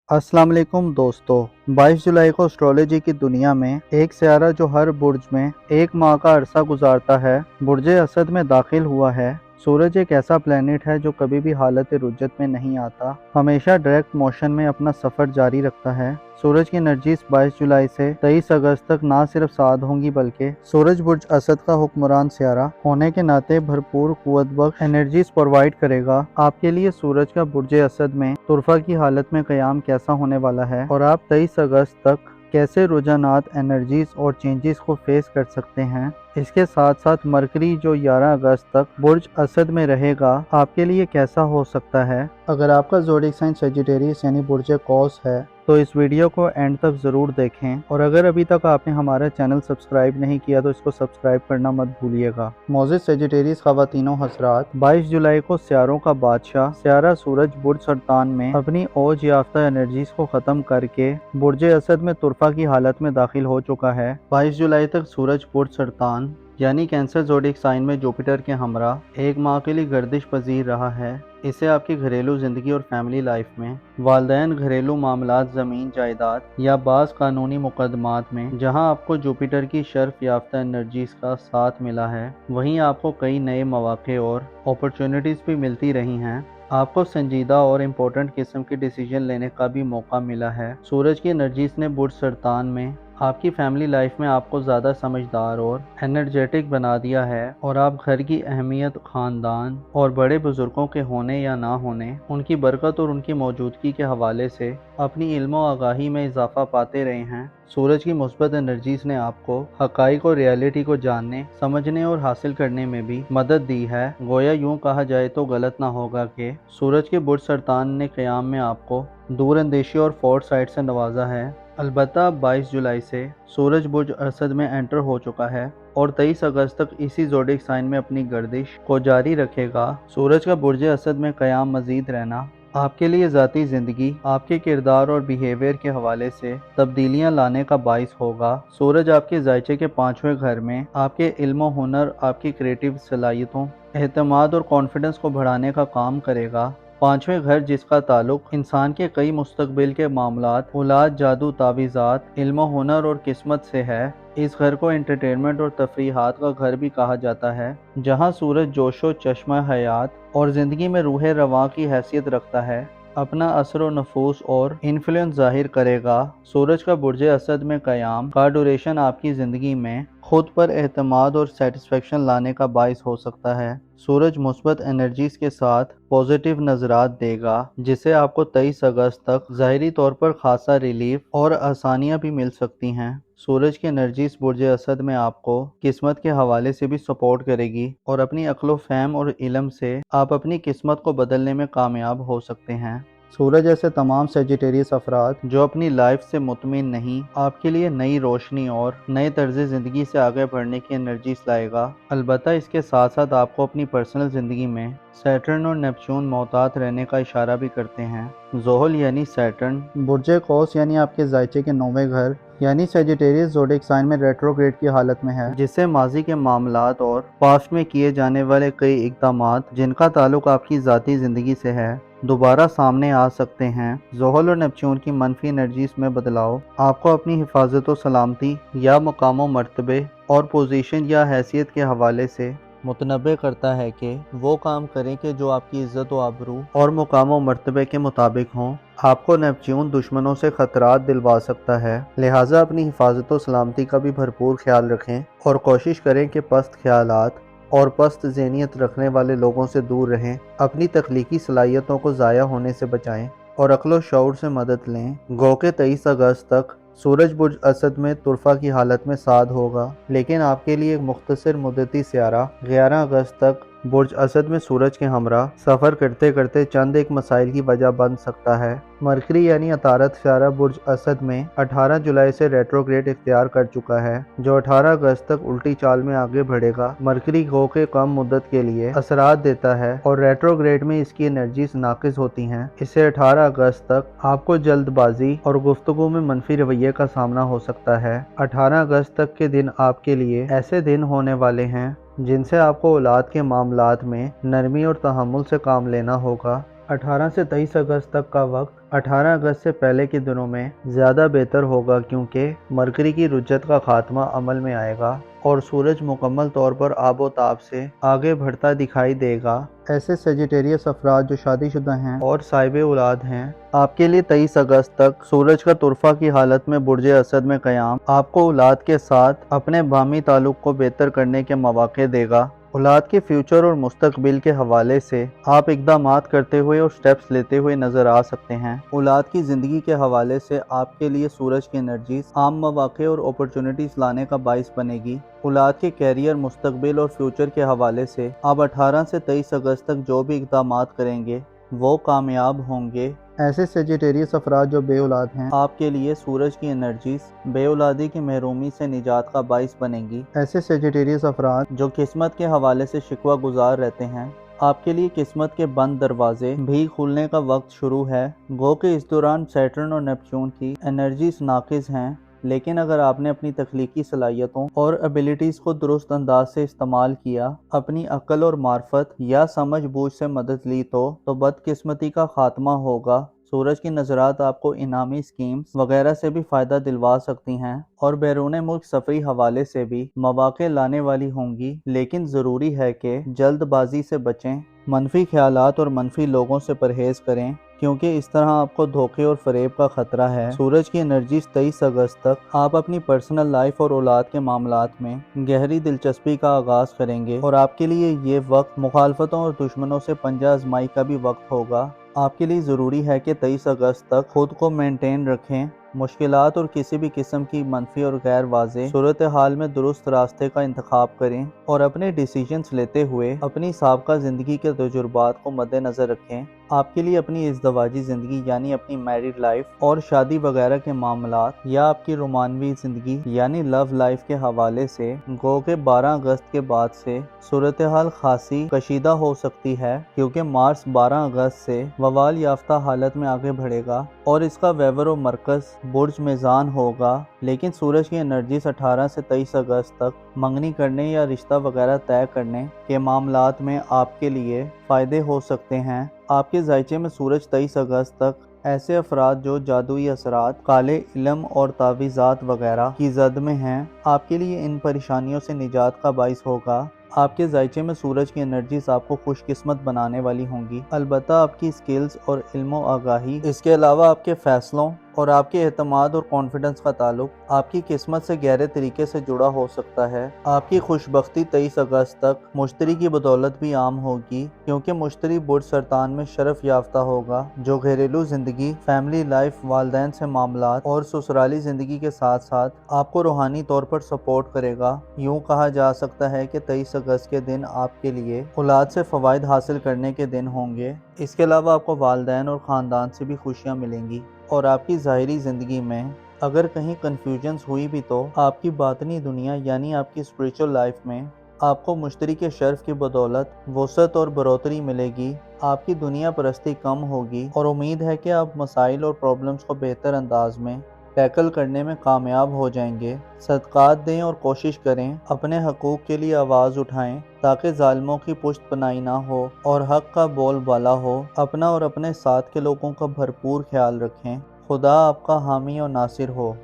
अस्सलाम वालेकुम दोस्तों। 22 जुलाई को एस्ट्रोलॉजी की दुनिया में एक सियारा जो हर बुर्ज में एक माह का अरसा गुजारता है, बुर्ज असद में दाखिल हुआ है। सूरज एक ऐसा प्लेनेट है जो कभी भी हालत रुज्जत में नहीं आता, हमेशा डायरेक्ट मोशन में अपना सफ़र जारी रखता है। सूरज की एनर्जीज 22 जुलाई से 23 अगस्त तक ना सिर्फ साथ होंगी बल्कि सूरज बुर्ज असद का हुक्मरान सियारा होने के नाते भरपूर कुव्वत बख्श एनर्जीज प्रोवाइड करेगा। आपके लिए सूरज का बुर्ज असद में तुरफा की हालत में क़याम कैसा होने वाला है और आप 23 अगस्त तक कैसे रुझानात, एनर्जीज और चेंजेस को फेस कर सकते हैं। इसके साथ साथ मरकरी जो 11 अगस्त तक बुर्ज असद में रहेगा आपके लिए कैसा हो सकता है। अगर आपका ज़ोडिएक साइन सजिटेरियस यानी बुर्ज कौस है तो इस वीडियो को एंड तक ज़रूर देखें, और अगर अभी तक आपने हमारा चैनल सब्सक्राइब नहीं किया तो इसको सब्सक्राइब करना मत भूलिएगा। मोअज़्ज़िज़ सजिटेरियस ख़वातीनों हज़रात, 22 जुलाई को सियारों का बादशाह सियारा सूरज बुर्ज सरतान में अपनी ओज याफ्ता एनर्जीज को ख़त्म करके बुर्ज असद में तुरफा की हालत में दाखिल हो चुका है। 22 जुलाई तक सूरज बुर्ज सरतान यानी कैंसर ज़ोडिएक साइन में जुपिटर के हमरा एक माह के लिए गर्दिश पजीर रहा है। इसे आपकी घरेलू ज़िंदगी और फैमिली लाइफ में वालदैन, घरेलू मामलात, ज़मीन जायदाद या बाज़ कानूनी मुकदमात में जहां आपको जुपिटर की शर्फ याफ्ता एनर्जीज का साथ मिला है, वहीं आपको कई नए मौक़े और अपॉर्चुनिटीज़ भी मिलती रही हैं। आपको संजीदा और इम्पोर्टेंट किस्म के डिसीजन लेने का भी मौका मिला है। सूरज की एनर्जीज ने बुर्ज सरतान में आपकी फैमिली लाइफ में आपको ज़्यादा समझदार और एनर्जेटिक बना दिया है, और आप घर की अहमियत, ख़ानदान और बड़े बुज़ुर्गों के होने या ना होने, उनकी बरकत और उनकी मौजूदगी के हवाले से अपनी इल्म और आगाही में इजाफा पाते रहे हैं। सूरज की मुस्बत एनर्जीज ने आपको हक़ाइक़ और रियलिटी को जानने, समझने और हासिल करने में भी मदद दी है। गोया यूँ कहा जाए तो गलत ना होगा कि सूरज के बुर्ज सरतान ने क़याम में आपको दूर अंदेशी और फोर्ट साइड से नवाजा है। अलबत्ता 22 जुलाई से सूरज बुर्ज असद में एंटर हो चुका है और 23 अगस्त तक इसी ज़ोडिएक साइन में अपनी गर्दिश को जारी रखेगा। सूरज का बुर्ज असद में क़याम मज़ीद रहना आपके लिए ज़ाती ज़िंदगी, आपके किरदार और बिहेवियर के हवाले से तब्दीलियाँ लाने का बाइस होगा। सूरज आपके ज़ायचे के 5वें घर में आपके इल्म, हुनर, आपकी क्रिएटिव सलाहियतों, एतमाद और कॉन्फिडेंस को बढ़ाने का काम करेगा। 5वें घर जिसका ताल्लुक इंसान के कई मुस्तकबिल के मामलात, औलाद, जादू, तावीज़ात, इल्म, हुनर और किस्मत से है। इस घर को एंटरटेनमेंट और तफरीहात का घर भी कहा जाता है, जहां सूरज जोशो, चश्मा हयात और ज़िंदगी में रूह रवां की हैसियत रखता है, अपना असर व नफूस और इन्फ्लुएंस ज़ाहिर करेगा। सूरज का बुर्ज असद में क़याम का ड्यूरेशन आपकी ज़िंदगी में खुद पर एतमाद और सेटिस्फेक्शन लाने का बाइस हो सकता है। सूरज मुस्बत एनर्जीज के साथ पॉजिटिव नज़रात देगा, जिससे आपको 23 अगस्त तक ज़ाहिरी तौर पर खासा रिलीफ और आसानियाँ भी मिल सकती हैं। सूरज की एनर्जीज बुर्ज असद में आपको किस्मत के हवाले से भी सपोर्ट करेगी, और अपनी अक्ल व फहम और इल्म से आप अपनी किस्मत को बदलने में कामयाब हो सकते हैं। सूरज ऐसे तमाम सेजिटेरियस अफराद जो अपनी लाइफ से मुतमिन नहीं, आपके लिए नई रोशनी और नए तर्ज ज़िंदगी से आगे बढ़ने की एनर्जीज लाएगा। अलबत्ता इसके साथ साथ आपको अपनी पर्सनल ज़िंदगी में सैटर्न और नेपच्यून मोहतात रहने का इशारा भी करते हैं। ज़ोहल यानी सैटर्न बुर्ज कौस यानी आपके ज़ायचे के 9वें घर यानी सेजिटेरियस ज़ोडिएक साइन में रेट्रोग्रेड की हालत में है, जिससे माजी के मामलात और पास्ट में किए जाने वाले कई इक़दामात जिनका ताल्लुक आपकी ज़ाती ज़िंदगी से है दोबारा सामने आ सकते हैं। ज़ोहल और नेपच्यून की मनफी एनर्जीज में बदलाव आपको अपनी हिफाजत व सलामती या मकाम व मर्तबे और पोजीशन या हैसियत के हवाले से मुतनब्बे करता है कि वो काम करें कि जो आपकी इज़्ज़त व आबरू और मुकाम व मर्तबे के मुताबिक हों। आपको नेपच्यून दुश्मनों से खतरात दिलवा सकता है, लिहाजा अपनी हिफाजत व सलामती का भी भरपूर ख्याल रखें और कोशिश करें कि पस्त ख्यालात और पस्त ज़हनियत रखने वाले लोगों से दूर रहें। अपनी तख्लीकी सलाहियतों को ज़ाया होने से बचाएं और अक्ल शऊर से मदद लें। गो के 23 अगस्त तक सूरज बुर्ज असद में तुरफा की हालत में साध होगा, लेकिन आपके लिए एक मुख्तसर मुद्दती सियारा 11 अगस्त तक बुर्ज असद में सूरज के हमरा सफ़र करते करते चंद एक मसाइल की वजह बन सकता है। मरकरी यानी अतारत सियारा बुर्ज असद में 18 जुलाई से रेट्रोग्रेड इख्तियार कर चुका है, जो 18 अगस्त तक उल्टी चाल में आगे बढ़ेगा। मरकरी गो के कम मुद्दत के लिए असरात देता है और रेट्रोग्रेड में इसकी एनर्जीज नाकिस होती हैं। इससे 18 अगस्त तक आपको जल्दबाजी और गुफ्तगू में मनफी रवैये का सामना हो सकता है। 18 अगस्त तक के दिन आपके लिए ऐसे दिन होने वाले हैं जिनसे आपको औलाद के मामलात में नरमी और तहम्मुल से काम लेना होगा। 18 से 23 अगस्त तक का वक्त 18 अगस्त से पहले के दिनों में ज़्यादा बेहतर होगा, क्योंकि मरकरी की रुज्जत का खात्मा अमल में आएगा और सूरज मुकम्मल तौर पर आबोताब से आगे बढ़ता दिखाई देगा। ऐसे सेजिटेरियस अफराद जो शादीशुदा हैं और साहिब औलाद हैं, आपके लिए 23 अगस्त तक सूरज का तुरफा की हालत में बुर्ज असद में क़याम आपको औलाद के साथ अपने बामी ताल्लुक़ को बेहतर करने के मौक़े देगा। औलाद के फ्यूचर और मुस्तकबिल के हवाले से आप इक़दामात करते हुए और स्टेप्स लेते हुए नज़र आ सकते हैं। औलाद की ज़िंदगी के हवाले से आपके लिए सूरज की एनर्जीज आम मौक़े और अपॉर्चुनिटीज़ लाने का बाइस बनेगी। औलाद के कैरियर, मुस्तकबिल और फ्यूचर के हवाले से आप 18 से 23 अगस्त तक जो भी इक़दामात करेंगे वो कामयाब होंगे। ऐसे सेजिटेरियस अफराद जो बे औलाद हैं, आपके लिए सूरज की एनर्जीज बे औलादी की महरूमी से निजात का बाइस बनेंगी। ऐसे सेजिटेरियस अफराद जो किस्मत के हवाले से शिकवा गुजार रहते हैं, आपके लिए किस्मत के बंद दरवाजे भी खुलने का वक्त शुरू है। गो के इस दौरान सैटर्न और नेपच्यून की एनर्जीज नाकिस हैं, लेकिन अगर आपने अपनी तख्लीकी सलाहियतों और एबिलिटीज़ को दुरुस्त अंदाज से इस्तेमाल किया, अपनी अक्ल और मार्फत या समझ बूझ से मदद ली तो बदकिस्मती का खात्मा होगा। सूरज की नज़रात आपको इनामी स्कीम्स वगैरह से भी फ़ायदा दिलवा सकती हैं और बैरून मुल्क सफ़री हवाले से भी मौक़े लाने वाली होंगी, लेकिन ज़रूरी है कि जल्दबाजी से बचें, मनफी ख्यालात और मनफी लोगों से परहेज़ करें, क्योंकि इस तरह आपको धोखे और फरेब का खतरा है। सूरज की एनर्जी 23 अगस्त तक आप अपनी पर्सनल लाइफ और औलाद के मामलात में गहरी दिलचस्पी का आगाज़ करेंगे और आपके लिए ये वक्त मुखालफतों और दुश्मनों से पंजा आजमाई का भी वक्त होगा। आपके लिए ज़रूरी है कि 23 अगस्त तक खुद को मेंटेन रखें, मुश्किलात और किसी भी किस्म की मनफी और गैर वाज़ेह सूरत हाल में दुरुस्त रास्ते का इंतखाब करें और अपने डिसीजंस लेते हुए अपनी साबका ज़िंदगी के तजुर्बात को मद्देनज़र रखें। आपके लिए अपनी इज़्दवाजी ज़िंदगी यानी अपनी मैरिड लाइफ और शादी वगैरह के मामलात या आपकी रोमानवी ज़िंदगी यानी लव लाइफ के हवाले से गो के 12 अगस्त के बाद से सूरत हाल खासी कशीदा हो सकती है, क्योंकि मार्स 12 अगस्त से वबाल याफ्ता हालत में आगे बढ़ेगा और इसका वेवर और मरकज़ बुर्ज मेज़ान होगा। लेकिन सूरज की एनर्जीज 18 से 23 अगस्त तक मंगनी करने या रिश्ता वगैरह तय करने के मामलात में आपके लिए फ़ायदे हो सकते हैं। आपके ज़ायचे में सूरज 23 अगस्त तक ऐसे अफराद जो जादुई असरात, काले इल्म और तावीज़ात वगैरह की जद में हैं, आपके लिए इन परेशानियों से निजात का बाइस होगा। आपके ज़ायचे में सूरज की एनर्जीज आपको खुशकिस्मत बनाने वाली होंगी, अलबत्ता आपकी स्किल्स और इल्मो आगाही, इसके अलावा आपके फ़ैसलों और आपके एतमाद और कॉन्फिडेंस का ताल्लुक आपकी किस्मत से गहरे तरीके से जुड़ा हो सकता है। आपकी खुशबख्ती 23 अगस्त तक मुश्तरी की बदौलत भी आम होगी, क्योंकि मुश्तरी बुर्ज सरतान में शरफ याफ्ता होगा, जो घरेलू ज़िंदगी, फैमिली लाइफ, वालदैन से मामलात और ससुराली ज़िंदगी के साथ साथ आपको रूहानी तौर पर सपोर्ट करेगा। यूँ कहा जा सकता है कि 23 अगस्त के दिन आपके लिए औलाद से फ़वाइद हासिल करने के दिन होंगे। इसके अलावा आपको वालदैन और ख़ानदान से भी खुशियाँ मिलेंगी और आपकी ज़ाहिरी ज़िंदगी में अगर कहीं कन्फ्यूजन्स हुई भी तो आपकी बातनी दुनिया यानी आपकी स्पिरिचुअल लाइफ में आपको मुश्तरी के शर्फ की बदौलत वसअत और बरोतरी मिलेगी। आपकी दुनिया परस्ती कम होगी और उम्मीद है कि आप मसाइल और प्रॉब्लम्स को बेहतर अंदाज में टैकल करने में कामयाब हो जाएंगे। सदक़ात दें और कोशिश करें अपने हकूक़ के लिए आवाज़ उठाएं, ताकि ज़ालिमों की पुश्त पनाही ना हो और हक़ का बोलबाला हो। अपना और अपने साथ के लोगों का भरपूर ख्याल रखें। खुदा आपका हामी और नासिर हो।